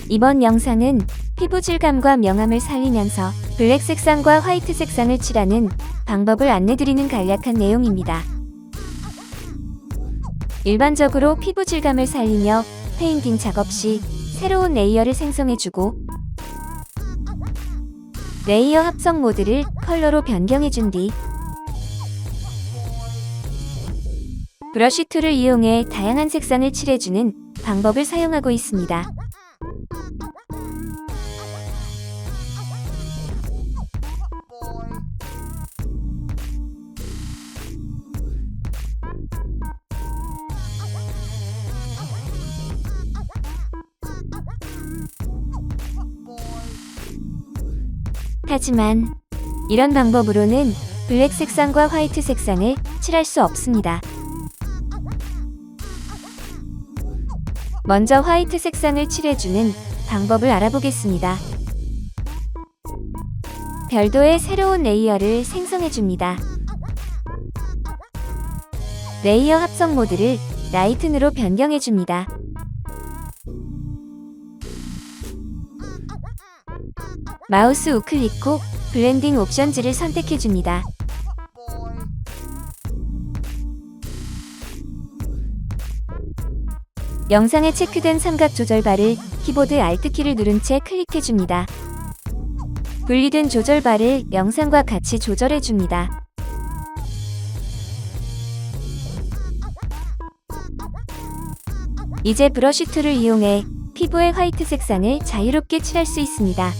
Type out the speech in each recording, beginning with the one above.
이번 영상은 피부 질감과 명암을 살리면서 블랙 색상과 화이트 색상을 칠하는 방법을 안내드리는 간략한 내용입니다. 일반적으로 피부 질감을 살리며 페인팅 작업 시 새로운 레이어를 생성해주고 레이어 합성 모드를 컬러로 변경해준 뒤 브러쉬 툴을 이용해 다양한 색상을 칠해주는 방법을 사용하고 있습니다. 하지만 이런 방법으로는 블랙 색상과 화이트 색상을 칠할 수 없습니다. 먼저 화이트 색상을 칠해주는 방법을 알아보겠습니다. 별도의 새로운 레이어를 생성해줍니다. 레이어 합성 모드를 라이튼으로 변경해줍니다. 마우스 우클릭 후 블렌딩 옵션즈를 선택해줍니다. 영상에 체크된 삼각 조절바를 키보드 Alt키를 누른 채 클릭해줍니다. 분리된 조절바를 영상과 같이 조절해줍니다. 이제 브러쉬 툴을 이용해 피부의 화이트 색상을 자유롭게 칠할 수 있습니다.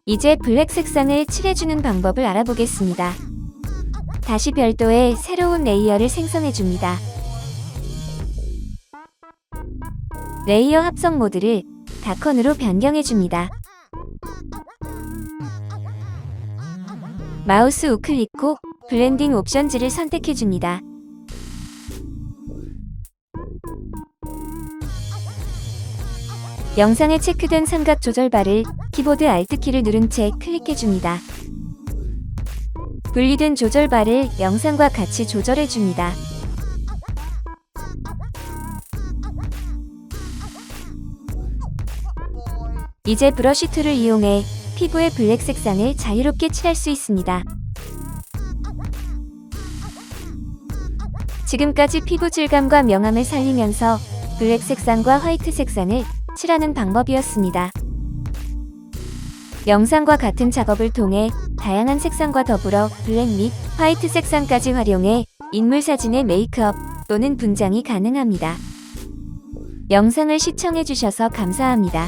이제 블랙 색상을 칠해주는 방법을 알아보겠습니다. 다시 별도의 새로운 레이어를 생성해줍니다. 레이어 합성 모드를 다컨으로 변경해줍니다. 마우스 우클릭 후 블렌딩 옵션즈를 선택해줍니다. 영상에 체크된 삼각 조절바를 키보드 Alt키를 누른 채 클릭해줍니다. 분리된 조절바를 영상과 같이 조절해줍니다. 이제 브러쉬 툴을 이용해 피부의 블랙 색상을 자유롭게 칠할 수 있습니다. 지금까지 피부 질감과 명암을 살리면서 블랙 색상과 화이트 색상을 칠하는 방법이었습니다. 영상과 같은 작업을 통해 다양한 색상과 더불어 블랙 및 화이트 색상까지 활용해 인물 사진의 메이크업 또는 분장이 가능합니다. 영상을 시청해주셔서 감사합니다.